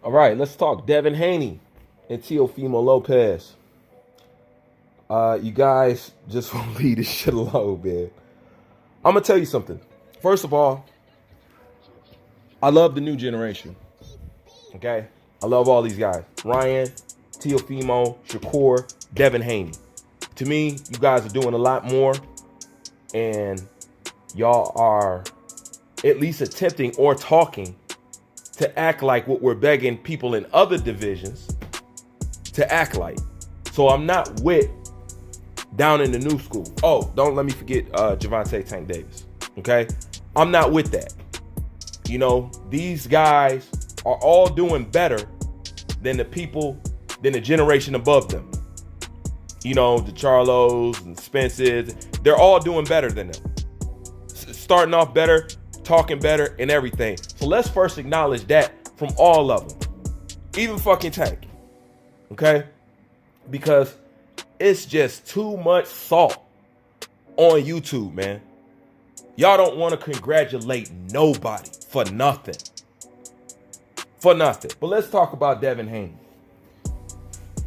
All right, let's talk Devin Haney and Teofimo Lopez. You guys just won't leave this shit alone, man. I'm gonna tell you something. First of all, I love the new generation. Okay, I love all these guys: Ryan, Teofimo, Shakur, Devin Haney. To me, you guys are doing a lot more, and y'all are at least attempting or talking to act like what we're begging people in other divisions to act like. So I'm not with down in the new school. Oh, don't let me forget Javante Tank Davis. Okay? I'm not with that. You know, these guys are all doing better than the generation above them. You know, the Charlos and Spences, they're all doing better than them. Starting off better, talking better, and everything. So let's first acknowledge that from all of them. Even fucking Tank. Okay? Because it's just too much salt on YouTube, man. Y'all don't want to congratulate nobody for nothing. For nothing. But let's talk about Devin Haney.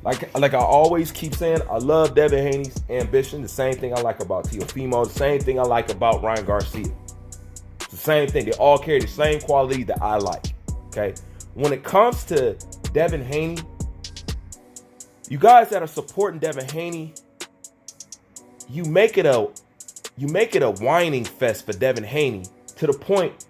Like I always keep saying, I love Devin Haney's ambition. The same thing I like about Teofimo. The same thing I like about Ryan Garcia. It's the same thing. They all carry the same quality that I like. Okay? When it comes to Devin Haney, you guys that are supporting Devin Haney, you make it a whining fest for Devin Haney to the point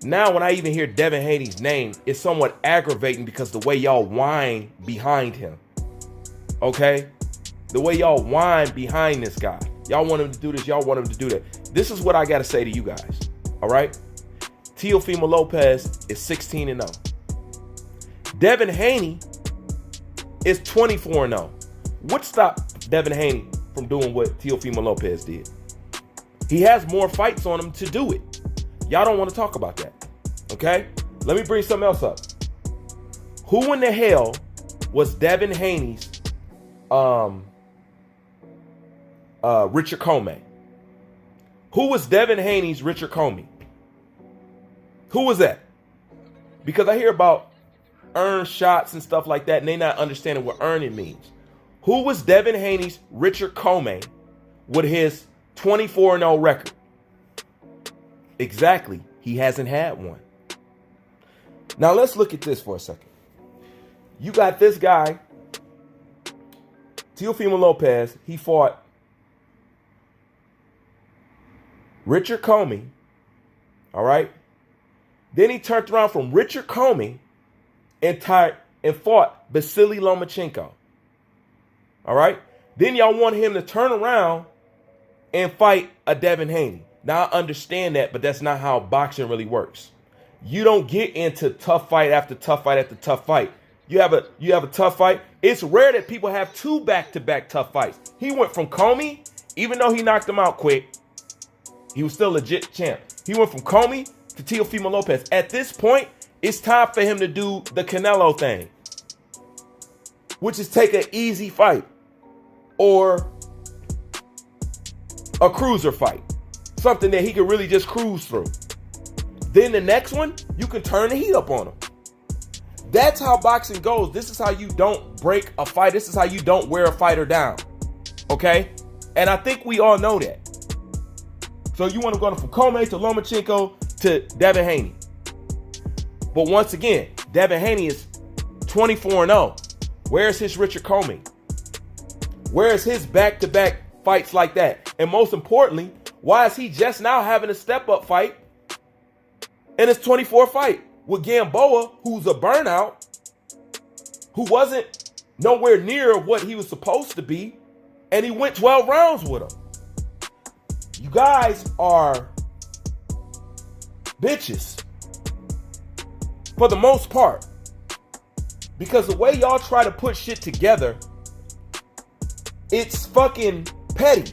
now when I even hear Devin Haney's name, it's somewhat aggravating because the way y'all whine behind him. Okay? The way y'all whine behind this guy. Y'all want him to do this, y'all want him to do that. This is what I got to say to you guys. All right? Teofimo Lopez is 16-0. Devin Haney is 24-0. What stopped Devin Haney from doing what Teofimo Lopez did? He has more fights on him to do it. Y'all don't want to talk about that. Okay? Let me bring something else up. Who in the hell was Devin Haney's Richard Comey? Who was Devin Haney's Richard Comey? Who was that? Because I hear about earned shots and stuff like that, and they not understanding what earning means. Who was Devin Haney's Richard Comey with his 24-0 record? Exactly. He hasn't had one. Now let's look at this for a second. You got this guy, Teofimo Lopez. He fought Richard Comey. All right. Then he turned around from Richard Comey and fought Vasily Lomachenko. All right. Then y'all want him to turn around and fight a Devin Haney. Now I understand that, but that's not how boxing really works. You don't get into tough fight after tough fight after tough fight. You have a tough fight. It's rare that people have two back-to-back tough fights. He went from Comey, even though he knocked him out quick, he was still a legit champ. He went from Comey to Teofimo Lopez. At this point, it's time for him to do the Canelo thing, which is take an easy fight or a cruiser fight, something that he can really just cruise through. Then the next one, you can turn the heat up on him. That's how boxing goes. This is how you don't break a fight. This is how you don't wear a fighter down. Okay? And I think we all know that. So you want to go from Comey to Lomachenko to Devin Haney. But once again, Devin Haney is 24-0. Where's his Richard Comey? Where's his back-to-back fights like that? And most importantly, why is he just now having a step-up fight in his 24th fight with Gamboa, who's a burnout, who wasn't nowhere near what he was supposed to be, and he went 12 rounds with him? You guys are bitches for the most part, because the way y'all try to put shit together, it's fucking petty.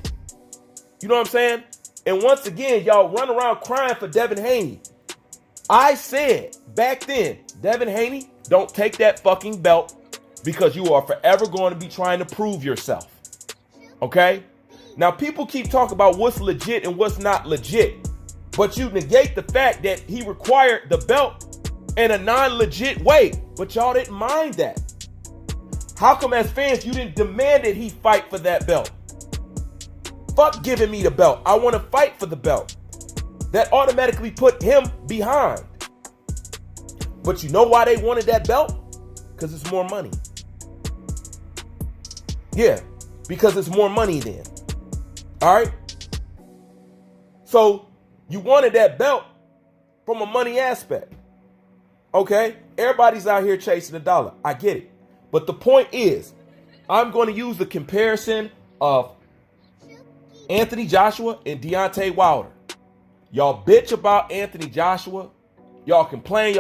You know what I'm saying? And once again, y'all run around crying for Devin Haney. I said back then, Devin Haney, don't take that fucking belt because you are forever going to be trying to prove yourself. Okay? Now, people keep talking about what's legit and what's not legit, but you negate the fact that he required the belt in a non-legit way, but y'all didn't mind that. How come as fans you didn't demand that he fight for that belt? Fuck giving me the belt. I want to fight for the belt. That automatically put him behind. But you know why they wanted that belt? Because it's more money. Yeah, because it's more money then. All right? So you wanted that belt from a money aspect. Okay? Everybody's out here chasing the dollar. I get it. But the point is, I'm going to use the comparison of Anthony Joshua and Deontay Wilder. Y'all bitch about Anthony Joshua. Y'all complain.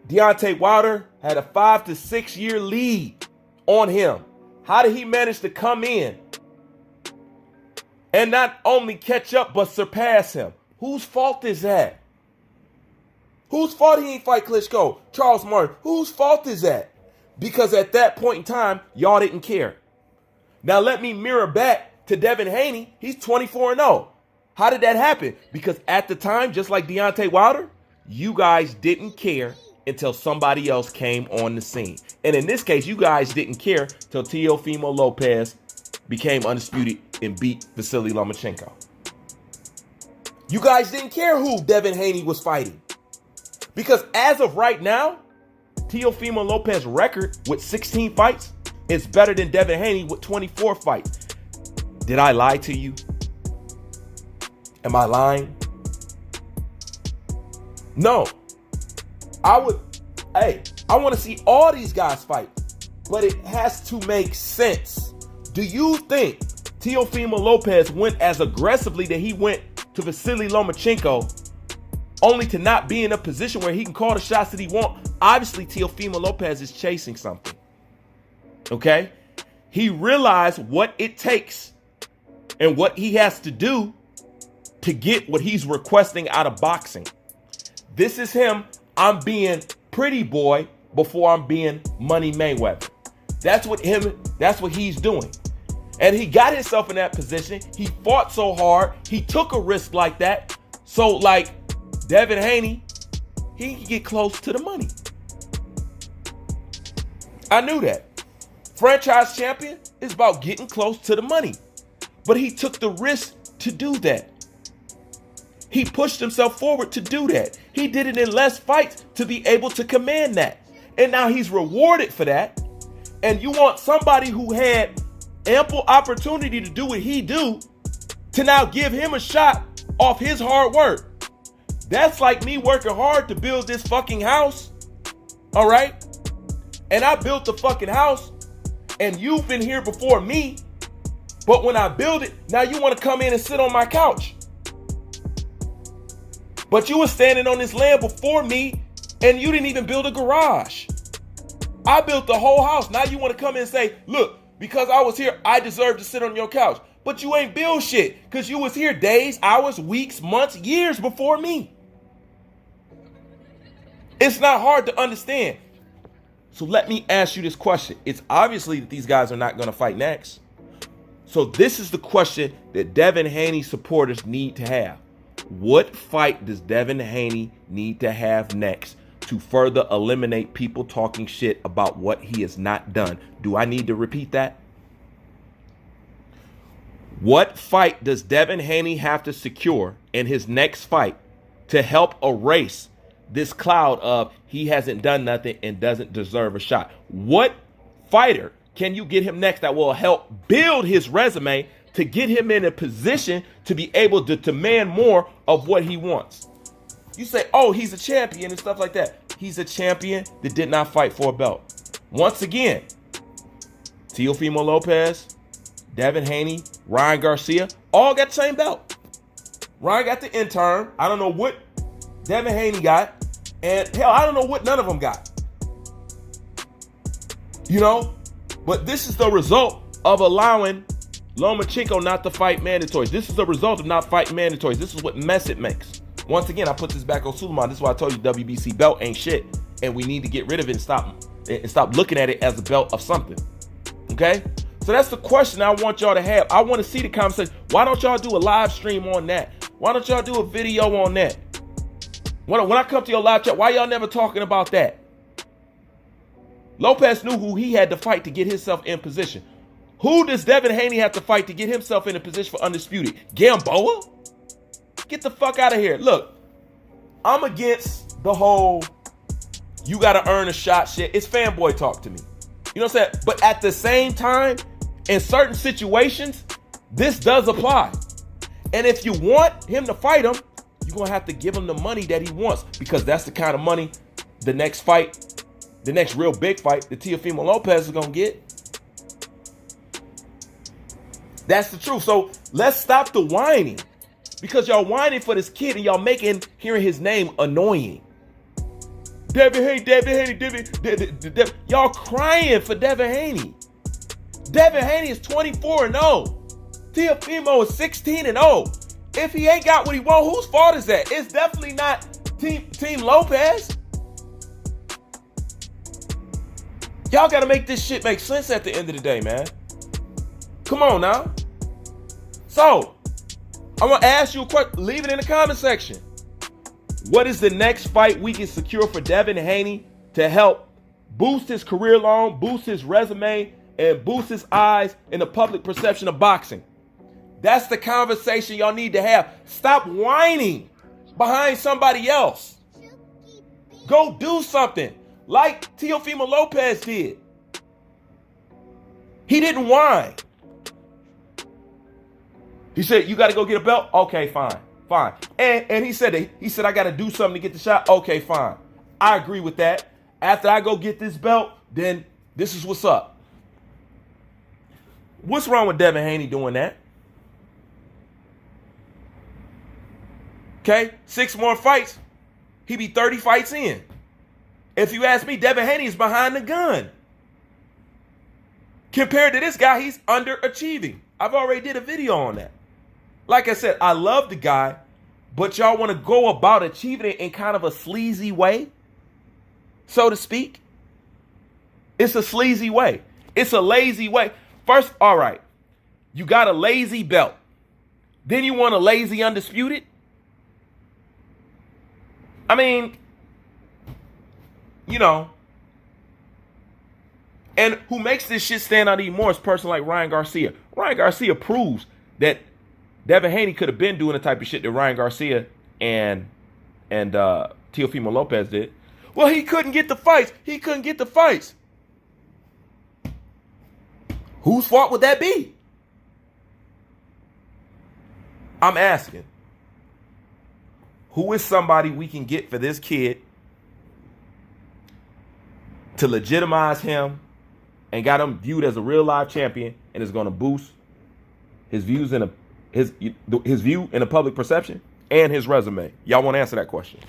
Deontay Wilder had a 5 to 6 year lead on him. How did he manage to come in and not only catch up but surpass him? Whose fault is that? Whose fault he ain't fight Klitschko? Charles Martin. Whose fault is that? Because at that point in time, y'all didn't care. Now let me mirror back to Devin Haney. He's 24-0. How did that happen? Because at the time, just like Deontay Wilder, you guys didn't care until somebody else came on the scene. And in this case, you guys didn't care till Teofimo Lopez became undisputed and beat Vasily Lomachenko. You guys didn't care who Devin Haney was fighting. Because as of right now, Teofimo Lopez's record with 16 fights is better than Devin Haney with 24 fights. Did I lie to you? Am I lying? No. I want to see all these guys fight, but it has to make sense. Do you think Teofimo Lopez went as aggressively that he went to Vasily Lomachenko only to not be in a position where he can call the shots that he wants? Obviously, Teofimo Lopez is chasing something. Okay? He realized what it takes and what he has to do to get what he's requesting out of boxing. This is him. I'm being pretty boy before I'm being Money Mayweather. That's what he's doing. And he got himself in that position. He fought so hard. He took a risk like that. So like Devin Haney, he can get close to the money. I knew that. Franchise champion is about getting close to the money. But he took the risk to do that. He pushed himself forward to do that. He did it in less fights to be able to command that. And now he's rewarded for that. And you want somebody who had ample opportunity to do what he do to now give him a shot off his hard work. That's like me working hard to build this fucking house. All right? And I built the fucking house and you've been here before me. But when I build it, now you want to come in and sit on my couch. But you were standing on this land before me and you didn't even build a garage. I built the whole house. Now you want to come in and say, look, because I was here, I deserve to sit on your couch. But you ain't build shit because you was here days, hours, weeks, months, years before me. It's not hard to understand. So let me ask you this question. It's obviously that these guys are not going to fight next. So this is the question that Devin Haney supporters need to have. What fight does Devin Haney need to have next to further eliminate people talking shit about what he has not done? Do I need to repeat that? What fight does Devin Haney have to secure in his next fight to help erase this cloud of he hasn't done nothing and doesn't deserve a shot? What fighter can you get him next that will help build his resume to get him in a position to be able to demand more of what he wants? You say, oh, he's a champion and stuff like that. He's a champion that did not fight for a belt. Once again, Teofimo Lopez, Devin Haney, Ryan Garcia, all got the same belt. Ryan got the interim. I don't know what Devin Haney got. And hell, I don't know what none of them got. You know? But this is the result of allowing Lomachenko not to fight mandatories. This is the result of not fighting mandatories. This is what mess it makes. Once again, I put this back on Suleiman. This is why I told you WBC belt ain't shit. And we need to get rid of it and stop looking at it as a belt of something. Okay? So that's the question I want y'all to have. I want to see the conversation. Why don't y'all do a live stream on that? Why don't y'all do a video on that? When I come to your live chat, why y'all never talking about that? Lopez knew who he had to fight to get himself in position. Who does Devin Haney have to fight to get himself in a position for undisputed? Gamboa? Get the fuck out of here. Look, I'm against the whole you got to earn a shot shit. It's fanboy talk to me. You know what I'm saying? But at the same time, in certain situations, this does apply. And if you want him to fight him, you're going to have to give him the money that he wants, because that's the kind of money the next fight, the next real big fight that Teofimo Lopez is going to get. That's the truth. So let's stop the whining, because y'all whining for this kid and y'all making hearing his name annoying. Devin Haney, Devin. Y'all crying for Devin Haney. Devin Haney is 24-0. Teofimo is 16-0. If he ain't got what he want, whose fault is that? It's definitely not Team Lopez. Y'all got to make this shit make sense at the end of the day, man. Come on now. So, I'm going to ask you a question. Leave it in the comment section. What is the next fight we can secure for Devin Haney to help boost his career long, boost his resume, and boost his eyes in the public perception of boxing? That's the conversation y'all need to have. Stop whining behind somebody else. Go do something like Teofimo Lopez did. He didn't whine. He said, you got to go get a belt? Okay, fine. And he said, I got to do something to get the shot. Okay, fine. I agree with that. After I go get this belt, then this is what's up. What's wrong with Devin Haney doing that? Okay, 6 more fights. He be 30 fights in. If you ask me, Devin Haney is behind the gun. Compared to this guy, he's underachieving. I've already did a video on that. Like I said, I love the guy, but y'all want to go about achieving it in kind of a sleazy way, so to speak. It's a sleazy way. It's a lazy way. First, all right, you got a lazy belt. Then you want a lazy undisputed? I mean, you know. And who makes this shit stand out even more is a person like Ryan Garcia. Ryan Garcia proves that Devin Haney could have been doing the type of shit that Ryan Garcia and Teofimo Lopez did. Well, he couldn't get the fights. Whose fault would that be? I'm asking. Who is somebody we can get for this kid to legitimize him and got him viewed as a real live champion and is going to boost his views in his view in the public perception and his resume? Y'all want to answer that question?